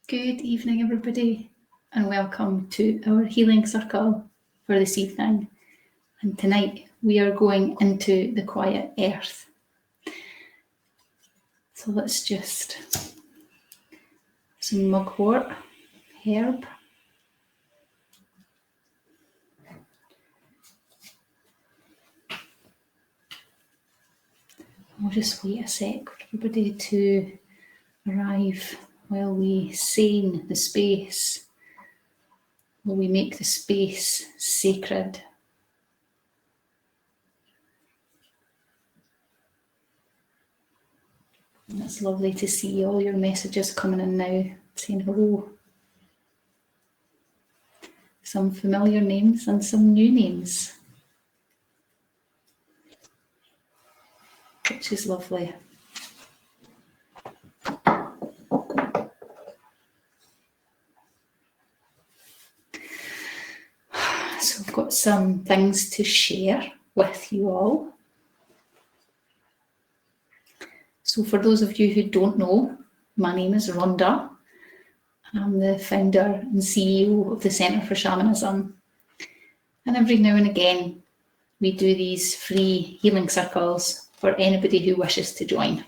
Good evening, everybody, and welcome to our healing circle for this evening. And tonight we are going into the quiet earth. So let's just some mugwort, herb. I'll just wait a sec for everybody to arrive while we sane the space, while we make the space sacred. And it's lovely to see all your messages coming in now, saying hello. Some familiar names and some new names, which is lovely. So I've got some things to share with you all. So for those of you who don't know, my name is Rhonda. I'm the founder and CEO of the Centre for Shamanism. And every now and again, we do these free healing circles for anybody who wishes to join.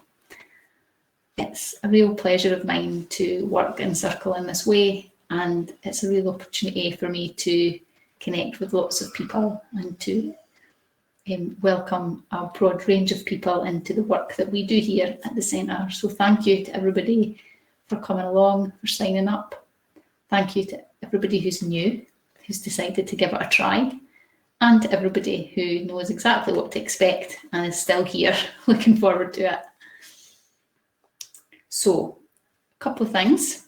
It's a real pleasure of mine to work in circle in this way, and it's a real opportunity for me to connect with lots of people and to welcome a broad range of people into the work that we do here at the Centre. So thank you to everybody for coming along, for signing up. Thank you to everybody who's new, who's decided to give it a try, and to everybody who knows exactly what to expect and is still here, looking forward to it. So, a couple of things.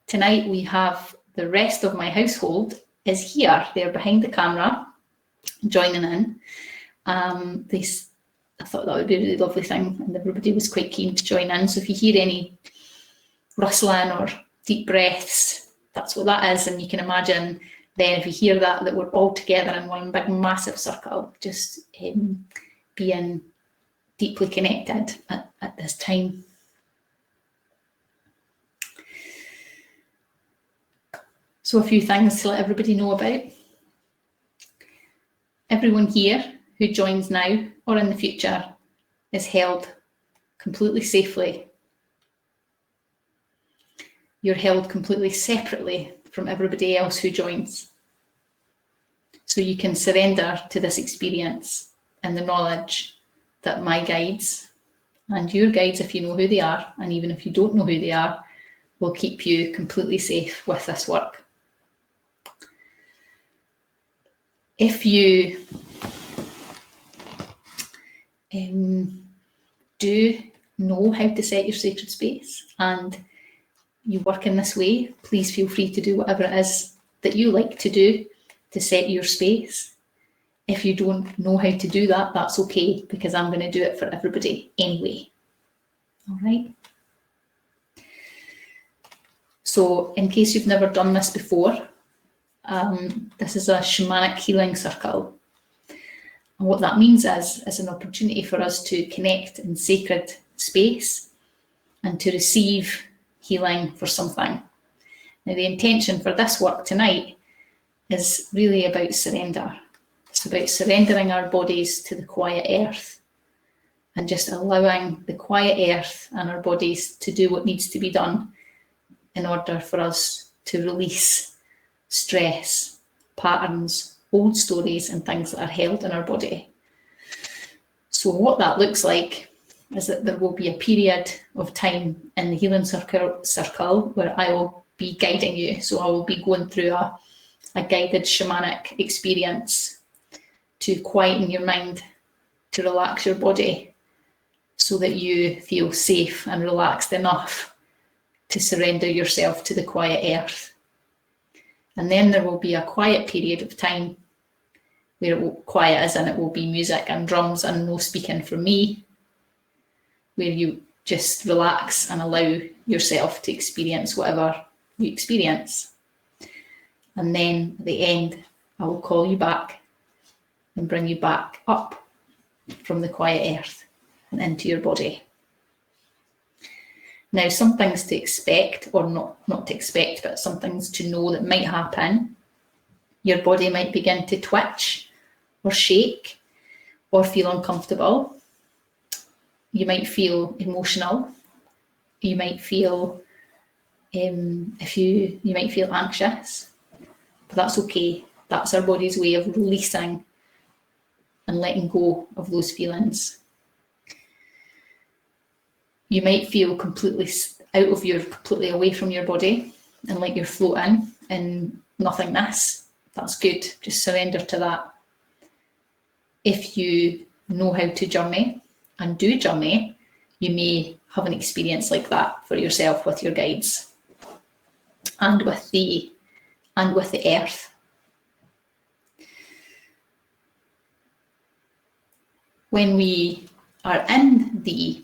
Tonight we have the rest of my household is here. They're behind the camera, joining in. I thought that would be a really lovely thing, and everybody was quite keen to join in. So if you hear any rustling or deep breaths, that's what that is. And you can imagine then if you hear that we're all together in one big massive circle, just being deeply connected at this time. So a few things to let everybody know about. Everyone here who joins now or in the future is held completely safely. You're held completely separately from everybody else who joins. So you can surrender to this experience and the knowledge that my guides and your guides, if you know who they are, and even if you don't know who they are, will keep you completely safe with this work. If you do know how to set your sacred space and you work in this way, please feel free to do whatever it is that you like to do to set your space. If you don't know how to do that, that's okay, because I'm going to do it for everybody anyway. All right. So in case you've never done this before, this is a shamanic healing circle. And what that means is an opportunity for us to connect in sacred space and to receive healing for something. Now, the intention for this work tonight is really about surrender. It's about surrendering our bodies to the quiet earth and just allowing the quiet earth and our bodies to do what needs to be done in order for us to release stress, patterns, old stories and things that are held in our body. So what that looks like is that there will be a period of time in the healing circle where I will be guiding you. So I will be going through a guided shamanic experience to quieten your mind, to relax your body so that you feel safe and relaxed enough to surrender yourself to the quiet earth. And then there will be a quiet period of time where it will quiet as in it will be music and drums and no speaking from me, where you just relax and allow yourself to experience whatever you experience. And then at the end, I will call you back and bring you back up from the quiet earth and into your body. Now, some things to expect, or not to expect, but some things to know that might happen. Your body might begin to twitch or shake or feel uncomfortable. You might feel emotional. You might feel you might feel anxious, but that's okay. That's our body's way of releasing and letting go of those feelings. You might feel completely away from your body and like you're floating in nothingness. That's good. Just surrender to that. If you know how to journey and do journey, you may have an experience like that for yourself with your guides and with the earth. When we are in the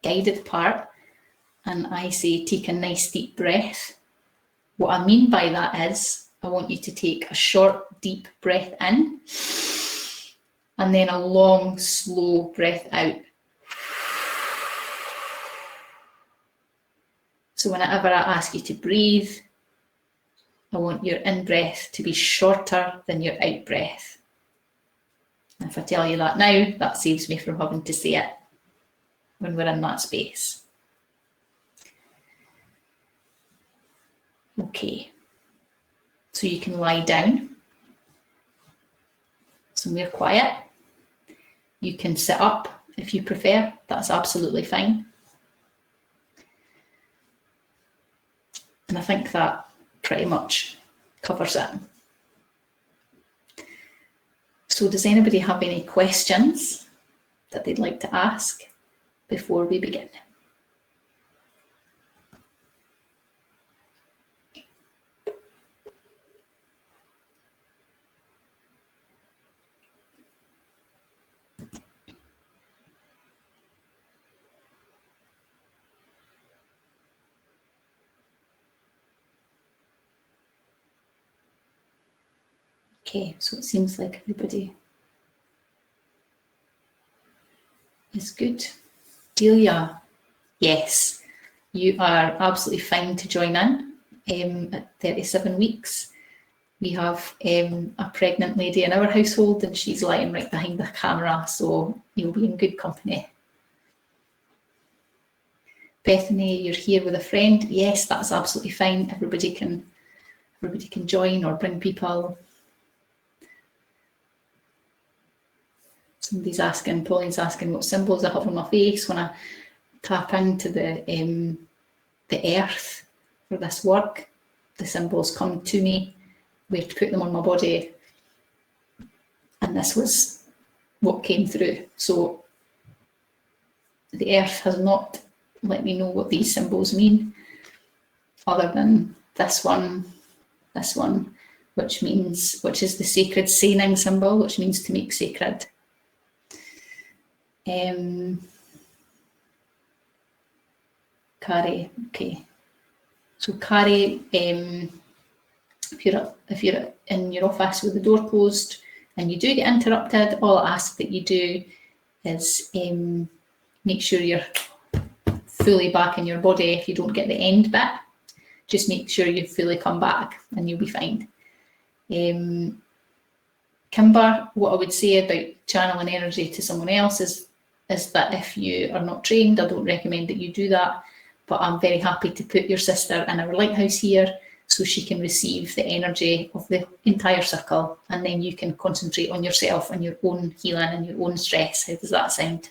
guided part, and I say take a nice deep breath, what I mean by that is I want you to take a short deep breath in and then a long slow breath out. So whenever I ask you to breathe, I want your in breath to be shorter than your out breath. And if I tell you that now, that saves me from having to say it when we're in that space. Okay, so you can lie down somewhere quiet. You can sit up if you prefer, that's absolutely fine. And I think that pretty much covers it. So does anybody have any questions that they'd like to ask before we begin? Okay, so it seems like everybody is good. Delia, yes, you are absolutely fine to join in at 37 weeks. We have a pregnant lady in our household and she's lying right behind the camera, so you'll be in good company. Bethany, you're here with a friend. Yes, that's absolutely fine. Everybody can join or bring people. Somebody's asking, Pauline's asking what symbols I have on my face when I tap into the earth for this work. The symbols come to me, where to put them on my body, and this was what came through. So the earth has not let me know what these symbols mean, other than this one, which is the sacred seining symbol, which means to make sacred. Carrie, okay. So Carrie, if you're in your office with the door closed and you do get interrupted, all I ask that you do is make sure you're fully back in your body. If you don't get the end bit, just make sure you fully come back and you'll be fine. Kimber, what I would say about channeling energy to someone else is that if you are not trained, I don't recommend that you do that, but I'm very happy to put your sister in our lighthouse here so she can receive the energy of the entire circle, and then you can concentrate on yourself and your own healing and your own stress. How does that sound?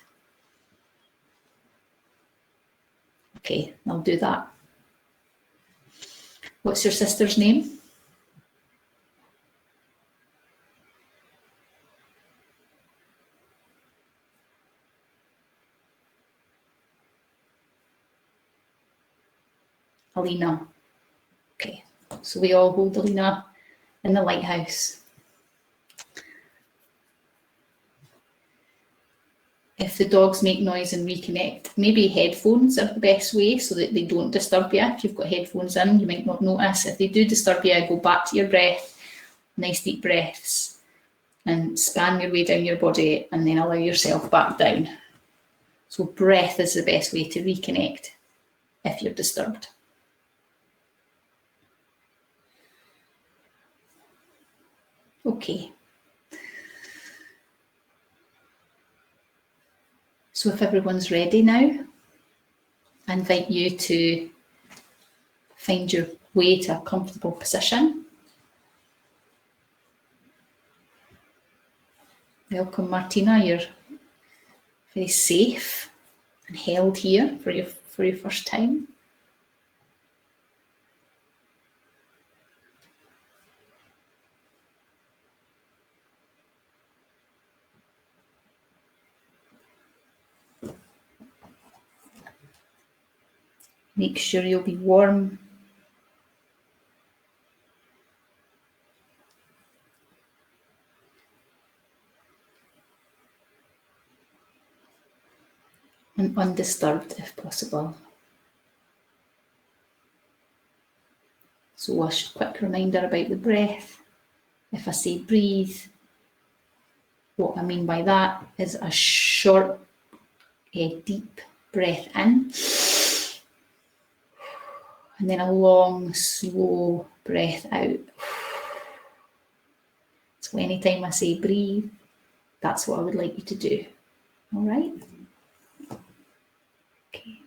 Okay, I'll do that. What's your sister's name? Alina. Okay, so we all hold Alina in the lighthouse. If the dogs make noise and reconnect, maybe headphones are the best way so that they don't disturb you. If you've got headphones in, you might not notice. If they do disturb you, go back to your breath, nice deep breaths, and span your way down your body and then allow yourself back down. So breath is the best way to reconnect. if you're disturbed. Okay. So if everyone's ready now, I invite you to find your way to a comfortable position. Welcome, Martina. You're very safe and held here for your first time. Make sure you'll be warm. And undisturbed if possible. So a quick reminder about the breath. If I say breathe, what I mean by that is a short, deep breath in, and then a long, slow breath out. So anytime I say breathe, that's what I would like you to do. All right? Okay.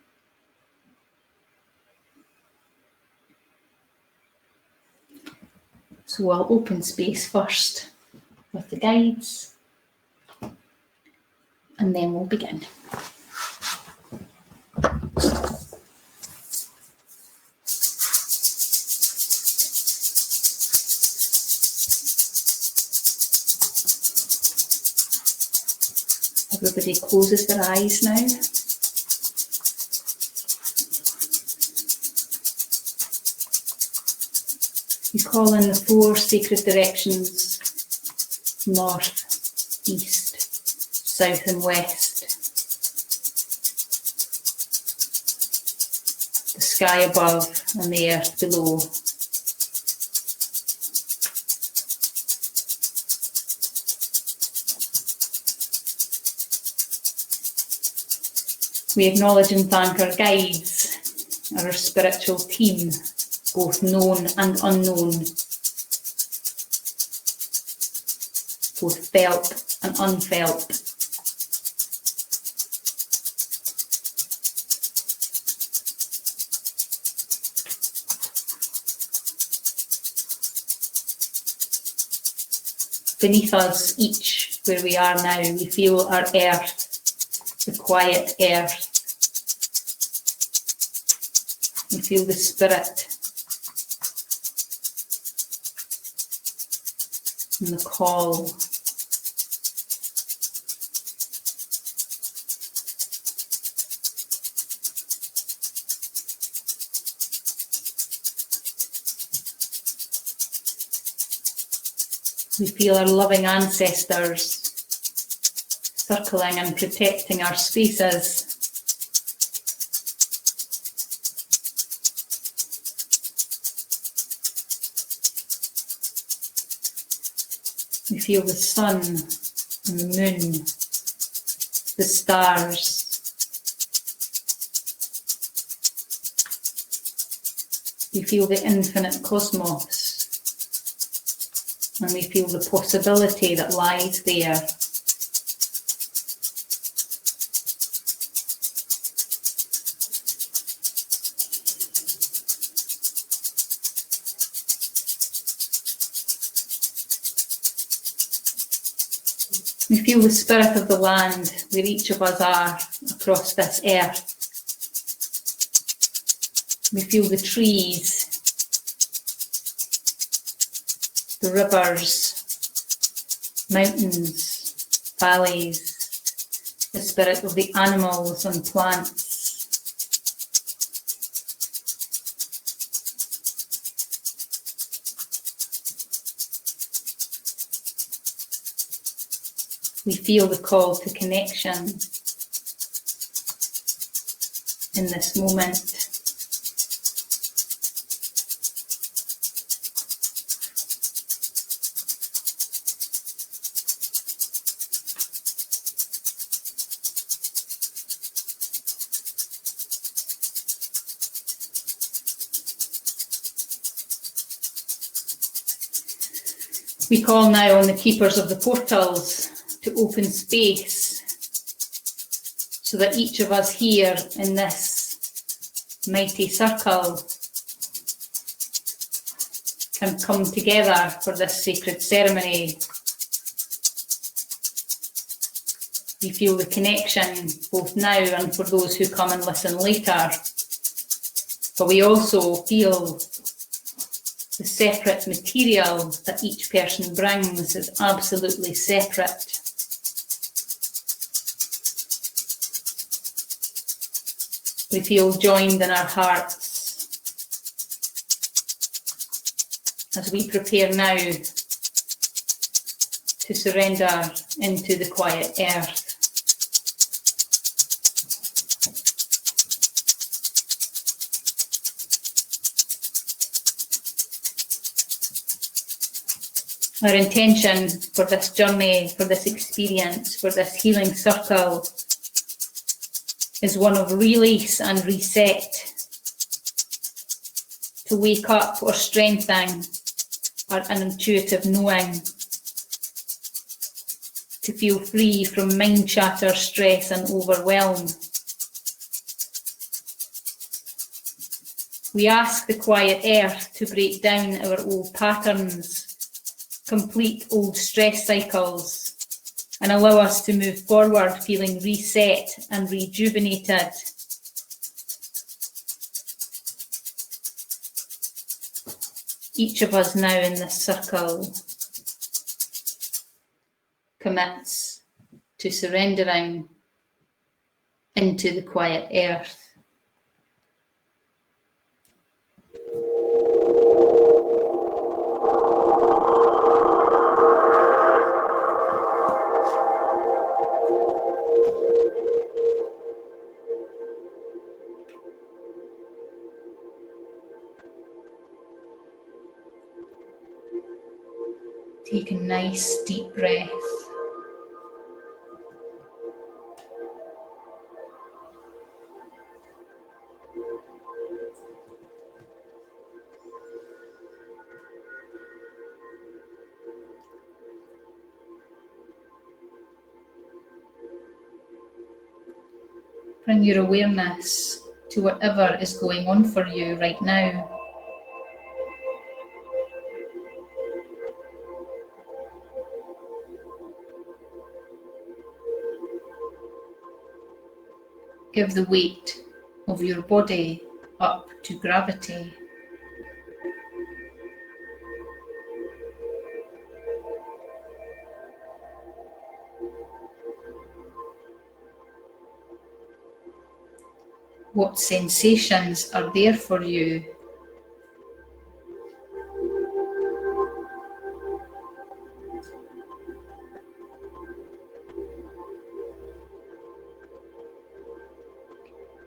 So I'll open space first with the guides, and then we'll begin. Everybody closes their eyes now. You call in the 4 sacred directions: north, east, south and west. The sky above and the earth below. We acknowledge and thank our guides, our spiritual team, both known and unknown, both felt and unfelt. Beneath us each, where we are now, we feel our earth, the quiet earth. We feel the spirit and the call. We feel our loving ancestors circling and protecting our spaces. We feel the sun and the moon, the stars. We feel the infinite cosmos, and we feel the possibility that lies there. We feel the spirit of the land where each of us are across this earth. We feel the trees, the rivers, mountains, valleys, the spirit of the animals and plants. We feel the call to connection in this moment. We call now on the keepers of the portals to open space so that each of us here in this mighty circle can come together for this sacred ceremony. We feel the connection both now and for those who come and listen later, but we also feel the separate material that each person brings is absolutely separate. We feel joined in our hearts as we prepare now to surrender into the quiet earth. Our intention for this journey, for this experience, for this healing circle is one of release and reset, to wake up or strengthen an intuitive knowing, to feel free from mind chatter, stress and overwhelm. We ask the quiet earth to break down our old patterns, complete old stress cycles, and allow us to move forward feeling reset and rejuvenated. Each of us now in this circle commits to surrendering into the quiet earth. Take a nice deep breath. Bring your awareness to whatever is going on for you right now. Give the weight of your body up to gravity. What sensations are there for you?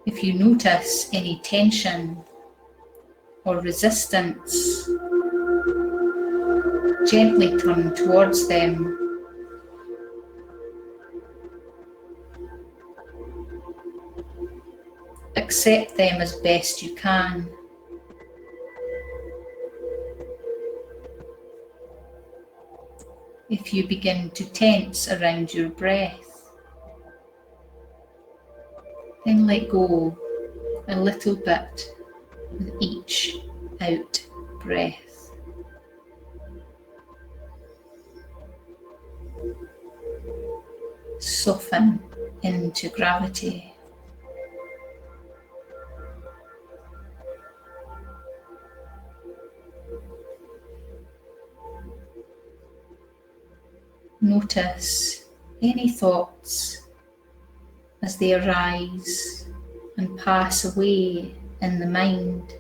If you notice any tension or resistance, gently turn towards them. Accept them as best you can. If you begin to tense around your breath, then let go a little bit with each out breath. Soften into gravity. Notice any thoughts as they arise and pass away in the mind.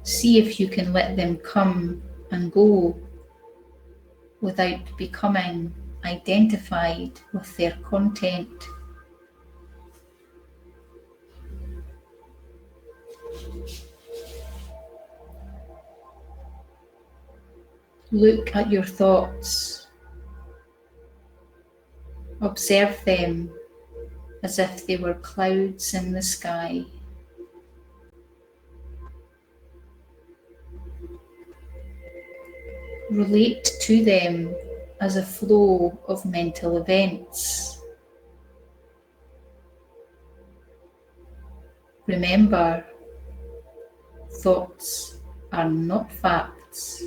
See if you can let them come and go without becoming identified with their content. Look at your thoughts, observe them as if they were clouds in the sky. Relate to them as a flow of mental events. Remember, thoughts are not facts.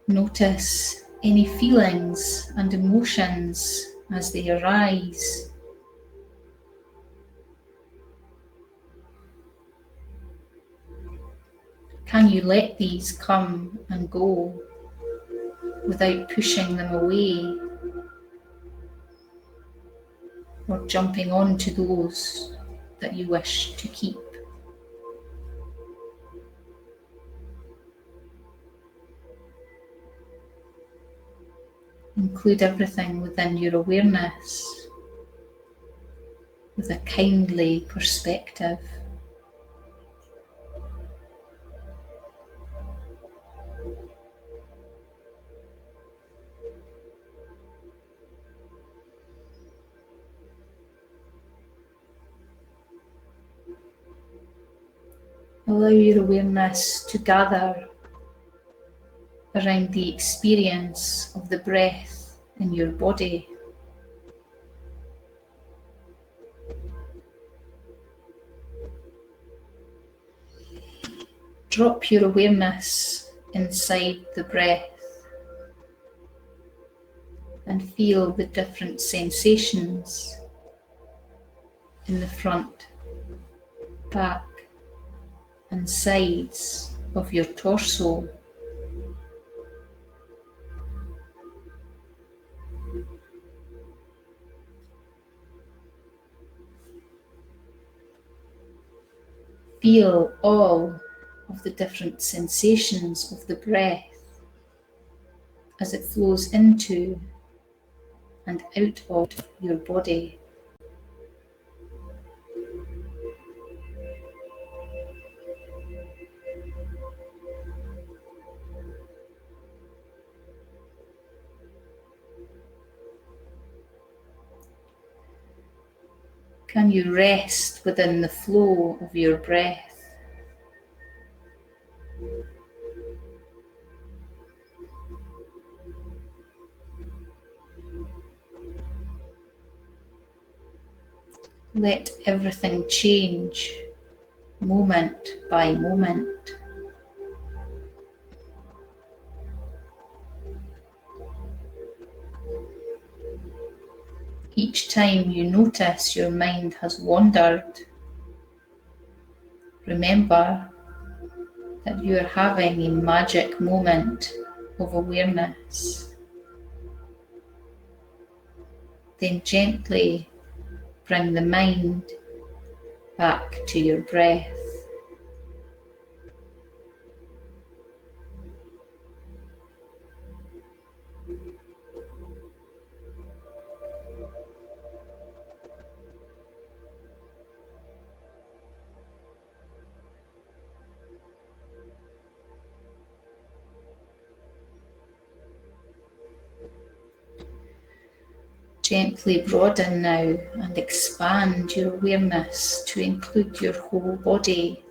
Notice any feelings and emotions as they arise. Can you let these come and go without pushing them away or jumping onto those that you wish to keep? Include everything within your awareness with a kindly perspective. Allow your awareness to gather around the experience of the breath in your body. Drop your awareness inside the breath and feel the different sensations in the front, back, and sides of your torso. Feel all of the different sensations of the breath as it flows into and out of your body. Can you rest within the flow of your breath? Let everything change moment by moment. Each time you notice your mind has wandered, remember that you are having a magic moment of awareness. Then gently bring the mind back to your breath. Gently broaden now and expand your awareness to include your whole body.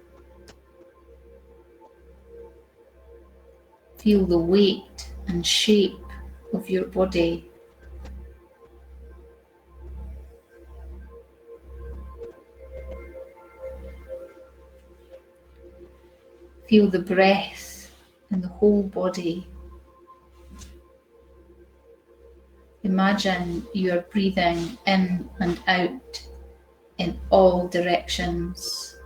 Feel the weight and shape of your body. Feel the breath in the whole body. Imagine you are breathing in and out in all directions.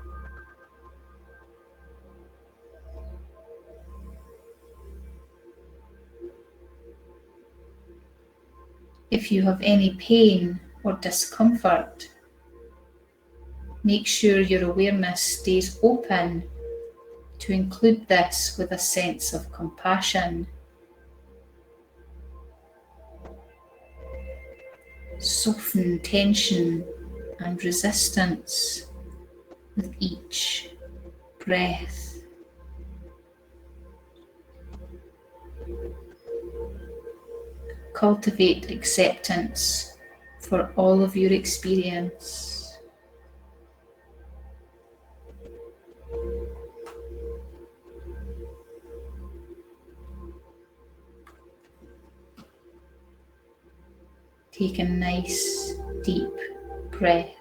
If you have any pain or discomfort, make sure your awareness stays open to include this with a sense of compassion. Soften tension and resistance with each breath. Cultivate acceptance for all of your experience. Take a nice deep breath.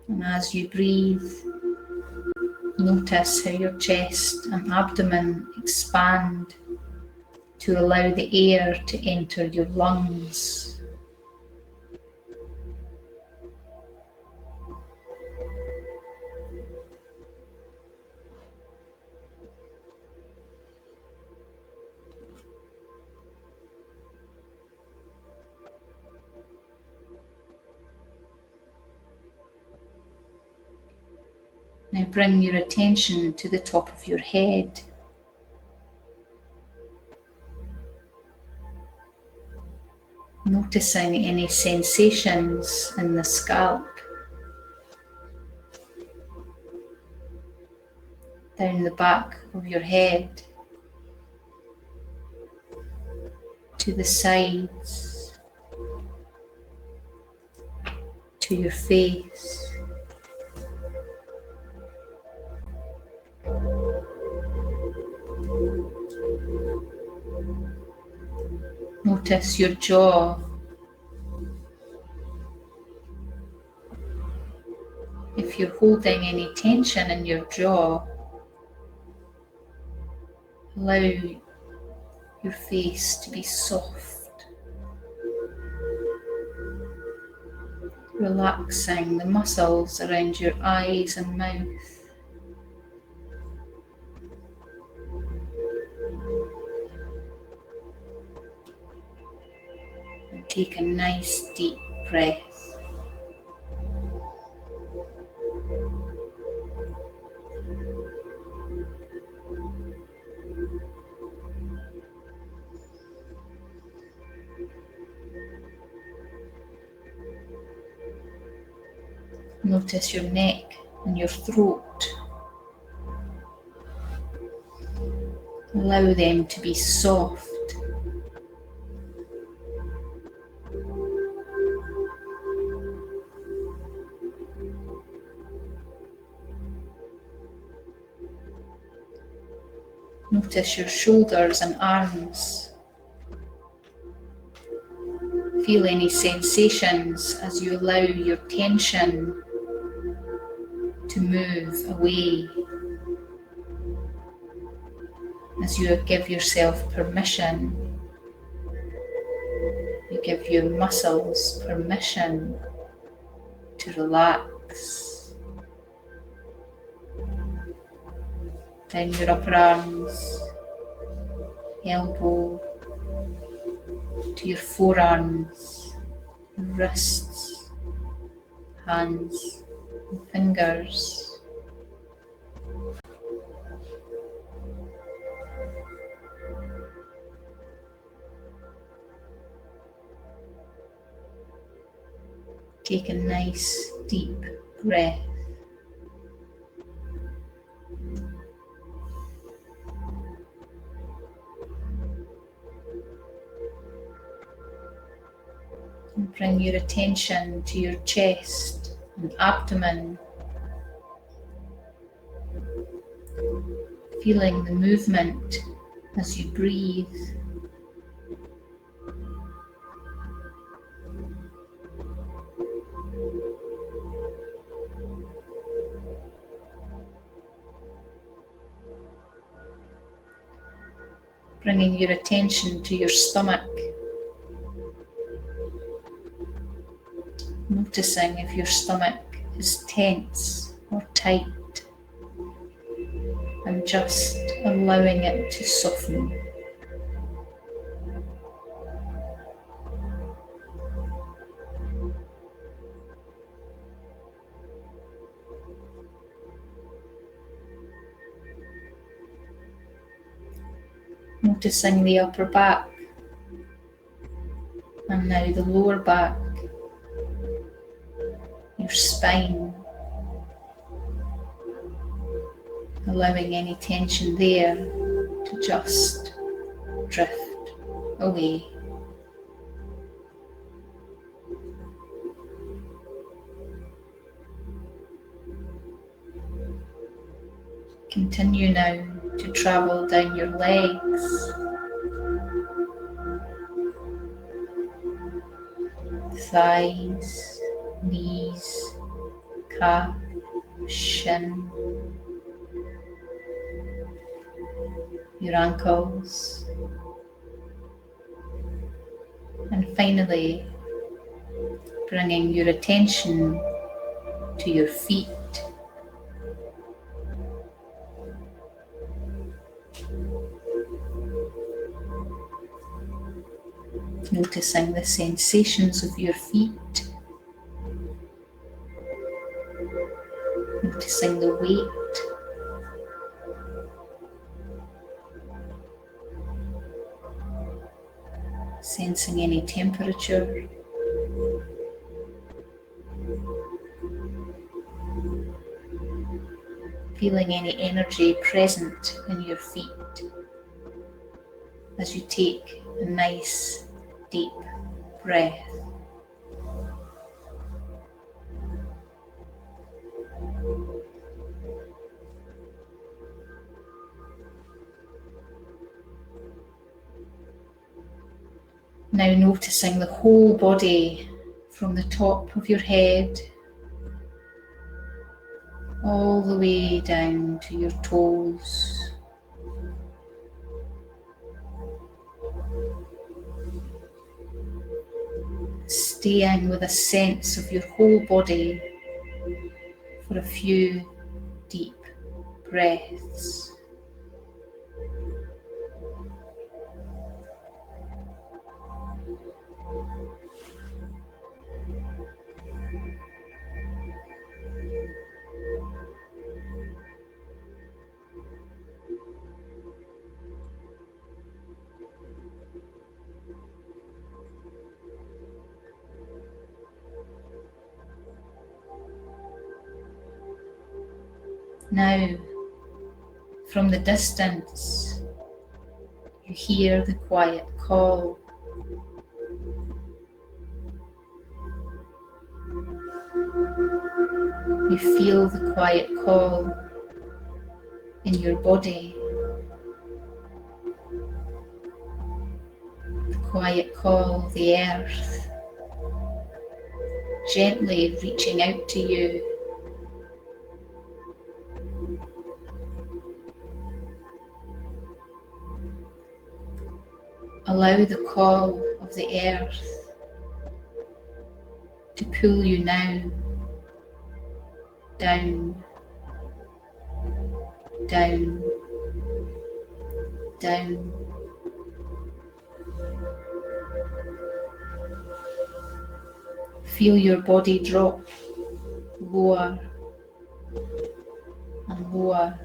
And as you breathe, notice how your chest and abdomen expand to allow the air to enter your lungs. Now bring your attention to the top of your head. Noticing any sensations in the scalp, down the back of your head, to the sides, to your face. Notice your jaw. If you're holding any tension in your jaw, allow your face to be soft, relaxing the muscles around your eyes and mouth. And take a nice deep breath. Notice your neck and your throat. Allow them to be soft. Notice your shoulders and arms. Feel any sensations as you allow your tension to move away. As you give yourself permission, you give your muscles permission to relax. Down your upper arms, elbow, to your forearms, wrists, hands, and fingers. Take a nice deep breath. And bring your attention to your chest and abdomen, feeling the movement as you breathe. Bringing your attention to your stomach, noticing if your stomach is tense or tight, and just allowing it to soften. Noticing the upper back, and now the lower back, your spine, allowing any tension there to just drift away. Continue now to travel down your legs, thighs, knees, calf, shin, your ankles, and finally bringing your attention to your feet. Noticing the sensations of your feet, noticing the weight, sensing any temperature, feeling any energy present in your feet as you take a nice deep breath. Now noticing the whole body from the top of your head all the way down to your toes. Staying with a sense of your whole body for a few deep breaths. Now, from the distance, you hear the quiet call. You feel the quiet call in your body, the quiet call of the earth, gently reaching out to you. Allow the call of the earth to pull you now down, down, down. Feel your body drop lower and lower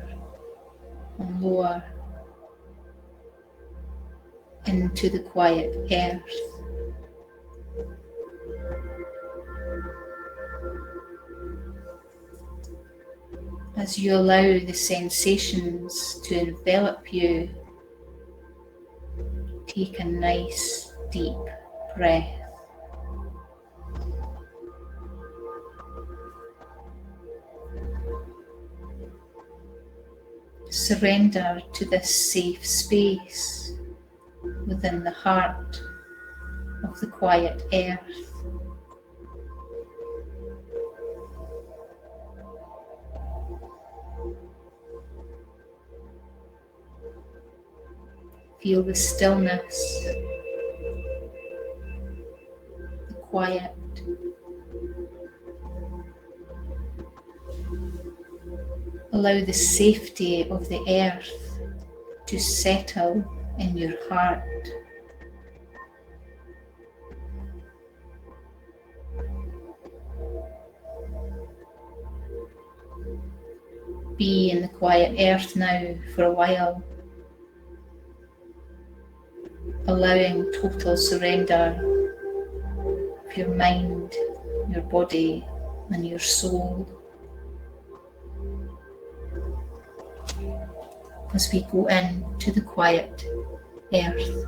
and lower into the quiet earth. As you allow the sensations to envelop you, take a nice deep breath. Surrender to this safe space within the heart of the quiet earth. Feel the stillness, the quiet. Allow the safety of the earth to settle in your heart. Be in the quiet earth now for a while. allowing total surrender of your mind, your body, and your soul. As we go into the quiet earth.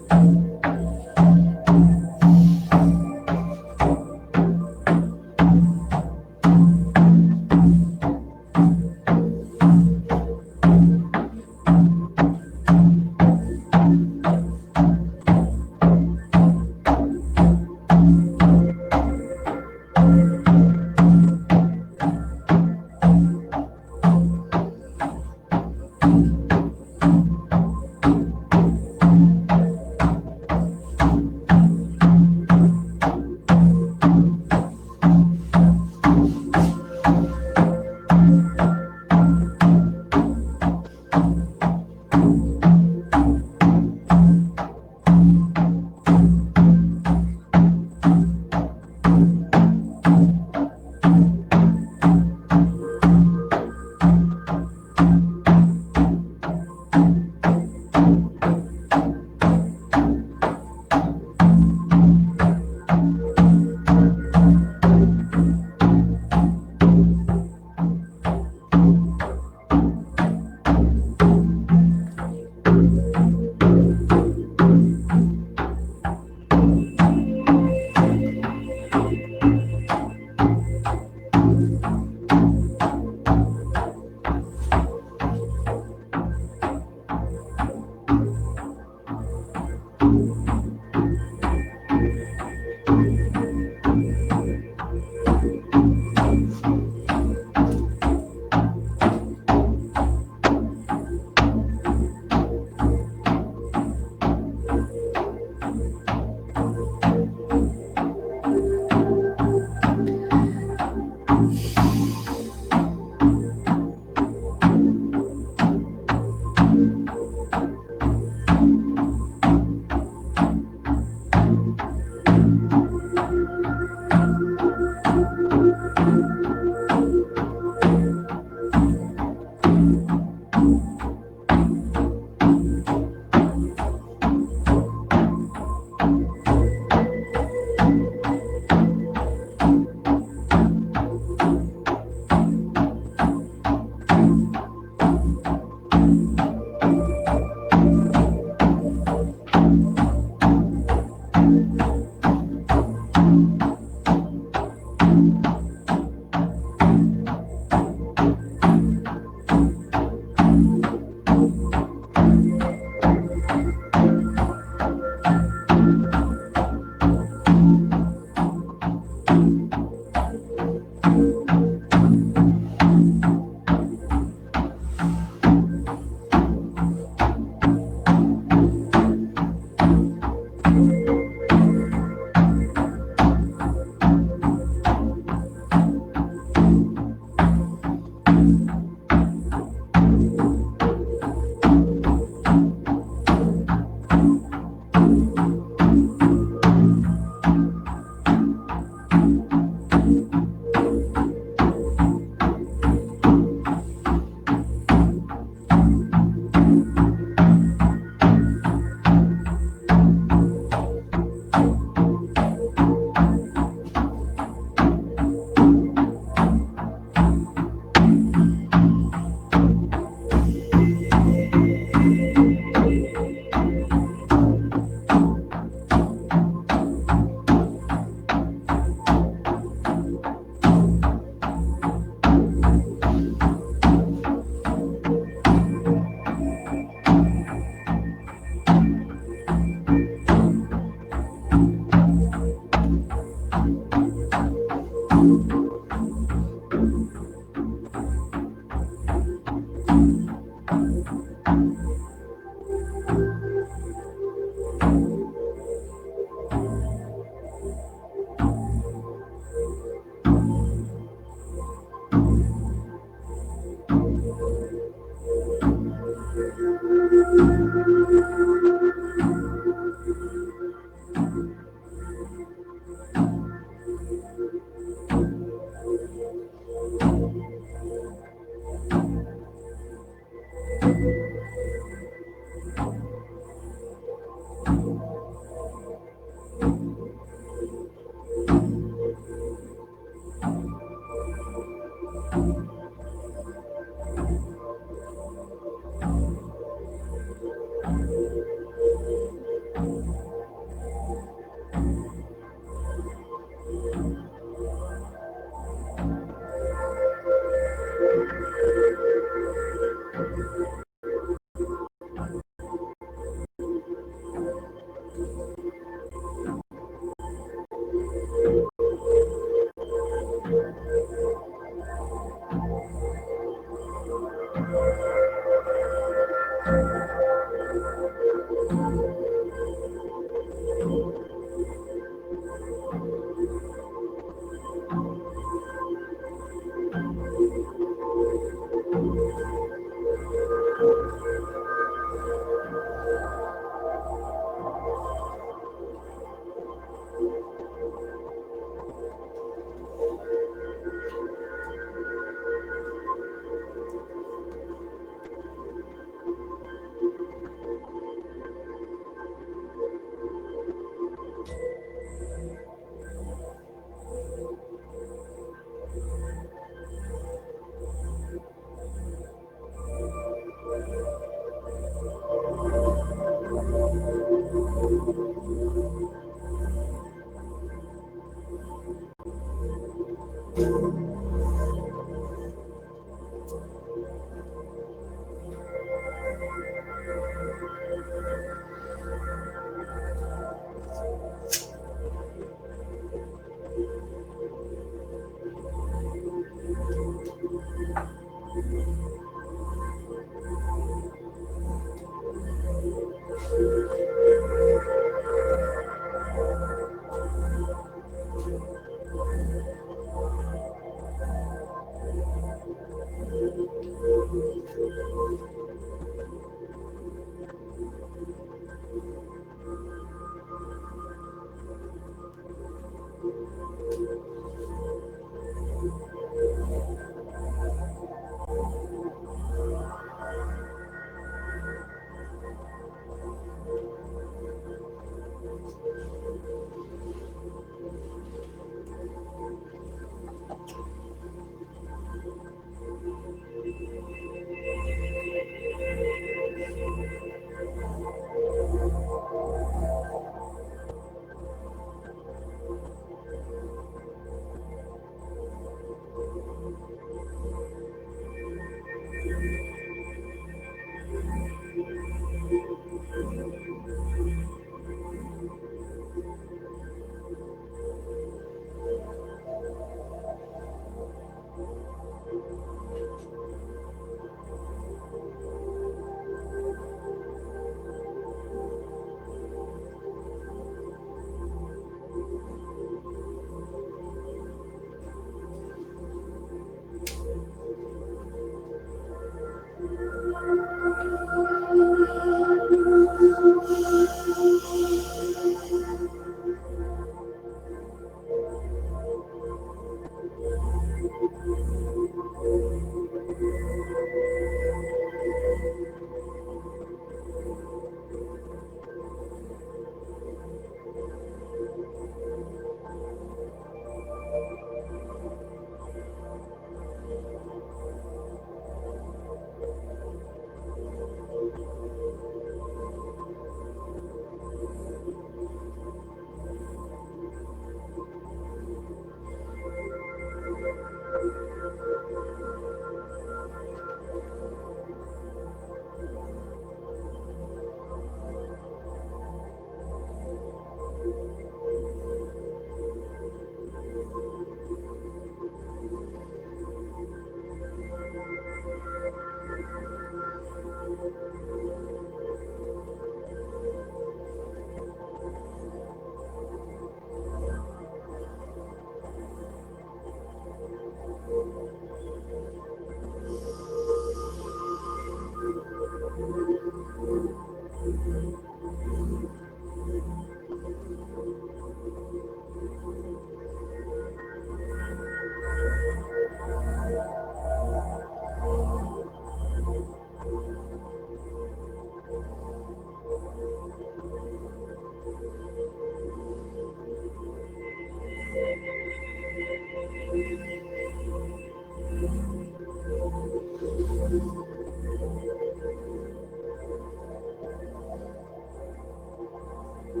It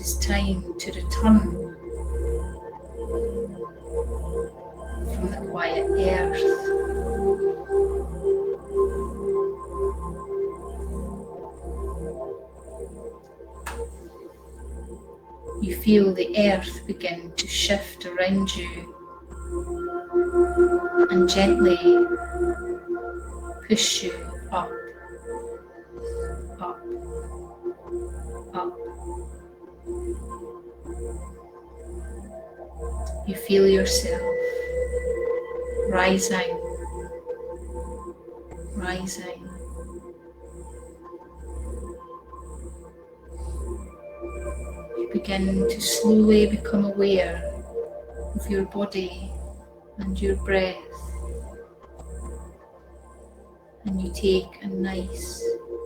is time to return from the quiet earth. You feel the earth begin to shift around you and gently push you up, up, up. You feel yourself rising, rising. You begin to slowly become aware of your body and your breath, and you take a nice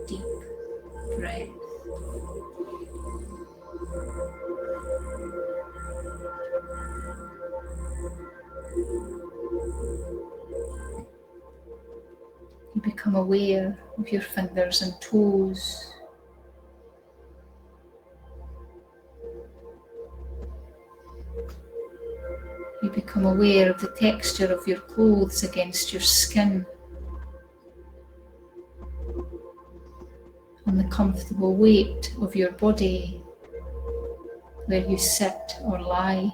deep breath. You become aware of your fingers and toes. You become aware of the texture of your clothes against your skin and the comfortable weight of your body where you sit or lie.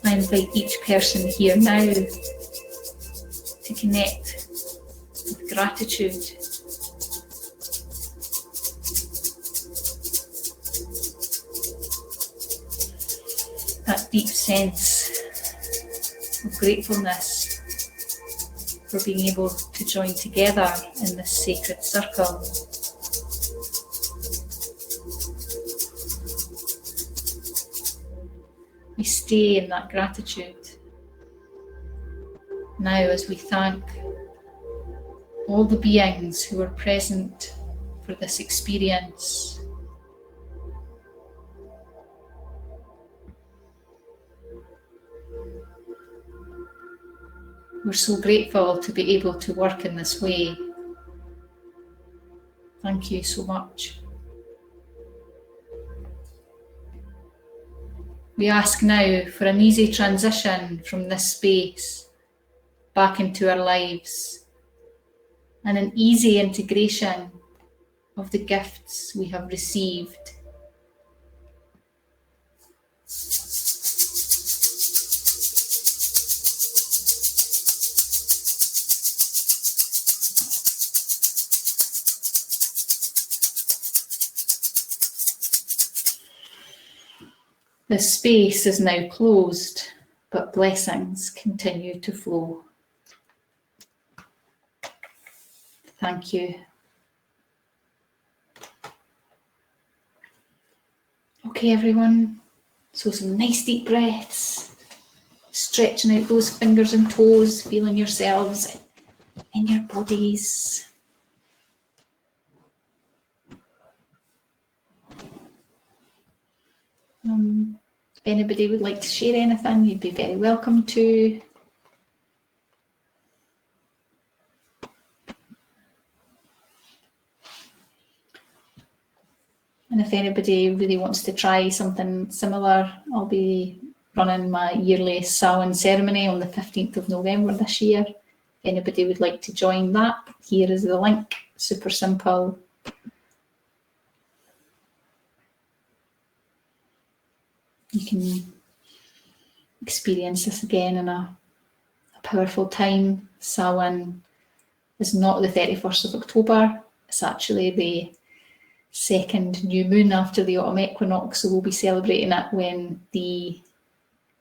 I invite each person here now to connect with gratitude. That deep sense of gratefulness for being able to join together in this sacred circle. We stay in that gratitude now as we thank all the beings who are present for this experience. We're so grateful to be able to work in this way. Thank you so much. We ask now for an easy transition from this space back into our lives and an easy integration of the gifts we have received. The space is now closed, but blessings continue to flow. Thank you. Okay, everyone, so some nice deep breaths, stretching out those fingers and toes, feeling yourselves in your bodies. If anybody would like to share anything, you'd be very welcome to. And if anybody really wants to try something similar, I'll be running my yearly Samhain ceremony on the 15th of November this year. If anybody would like to join that, here is the link. Super simple. You can experience this again in a powerful time. Samhain is not the 31st of October. It's actually the second new moon after the autumn equinox. So we'll be celebrating it when the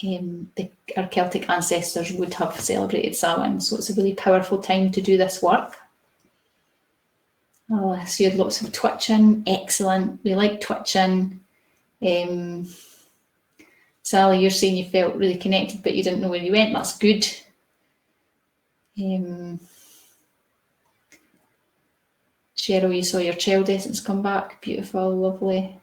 our Celtic ancestors would have celebrated Samhain. So it's a really powerful time to do this work. Oh, so you had lots of twitching. Excellent. We like twitching. Sally, you're saying you felt really connected, but you didn't know where you went. That's good. Cheryl, you saw your child essence come back. Beautiful, lovely.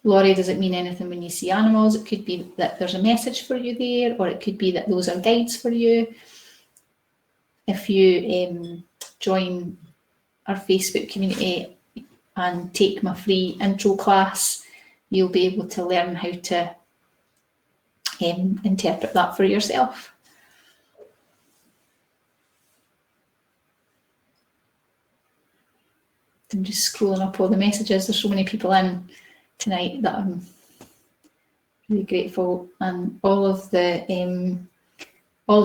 Laurie, does it mean anything when you see animals? It could be that there's a message for you there, or it could be that those are guides for you. If you join our Facebook community and take my free intro class, you'll be able to learn how to interpret that for yourself. I'm just scrolling up all the messages. There's so many people in tonight that I'm really grateful, and all of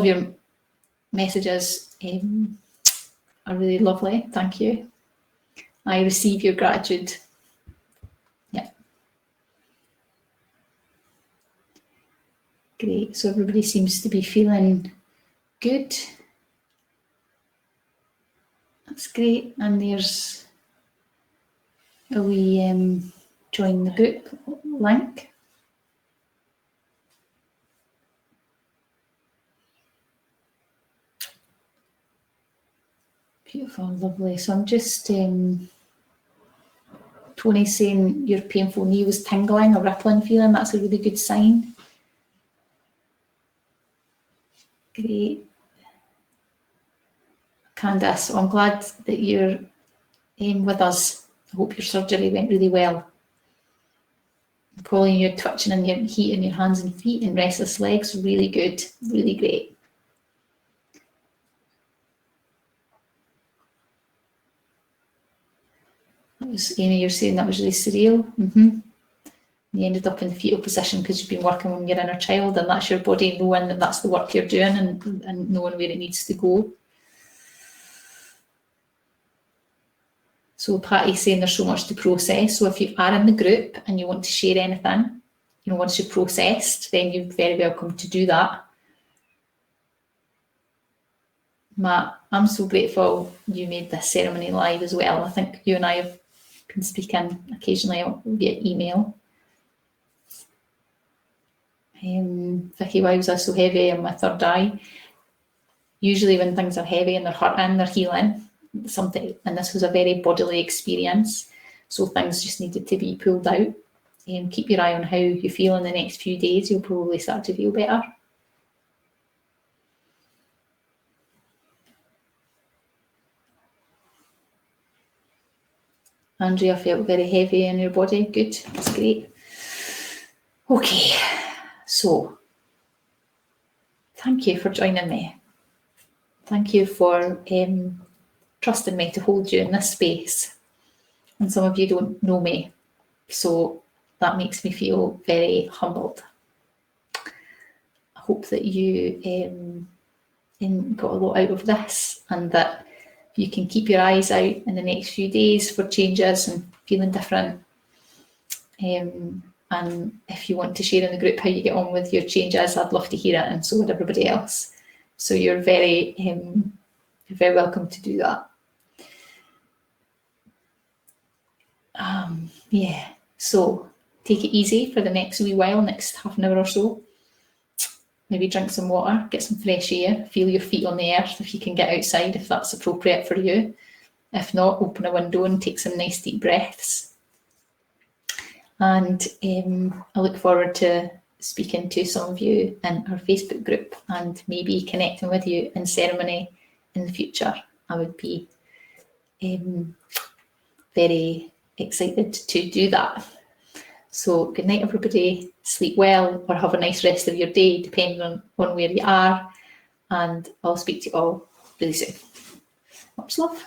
your messages are really lovely. Thank you. I receive your gratitude. Yeah. Great. So everybody seems to be feeling good. That's great. And there's a wee join the group link. Beautiful, lovely. So I'm just, Tony's saying your painful knee was tingling, a rippling feeling. That's a really good sign. Great. Candace, so I'm glad that you're with us. I hope your surgery went really well. Pauline, you're twitching in your heat in your hands and feet and restless legs. Really good, really great. That was Amy, you're saying that was really surreal. You ended up in the fetal position because you've been working on your inner child, and that's your body knowing that that's the work you're doing and knowing where it needs to go. So Patty's saying there's so much to process. So if you are in the group and you want to share anything, once you've processed, then you're very welcome to do that. Matt, I'm so grateful you made this ceremony live as well. I think you and I have been speaking occasionally via email. Vicky, why was I so heavy in my third eye? Usually when things are heavy and they're hurting, they're healing. Something, and this was a very bodily experience, so things just needed to be pulled out. Keep your eye on how you feel in the next few days. You'll probably start to feel better. Andrea felt very heavy in your body. Good, that's great. Okay, so thank you for joining me. Thank you for trusting me to hold you in this space. And some of you don't know me, so that makes me feel very humbled. I hope that you got a lot out of this, and that you can keep your eyes out in the next few days for changes and feeling different. And if you want to share in the group how you get on with your changes, I'd love to hear it, and so would everybody else. So you're very welcome to do that. Yeah, so take it easy for the next wee while, next half an hour or so. Maybe drink some water, get some fresh air, feel your feet on the earth if you can get outside, if that's appropriate for you. If not, open a window and take some nice deep breaths. And I look forward to speaking to some of you in our Facebook group and maybe connecting with you in ceremony in the future. I would be very excited to do that. So good night, everybody. Sleep well, or have a nice rest of your day, depending on where you are. And I'll speak to you all really soon. Much love.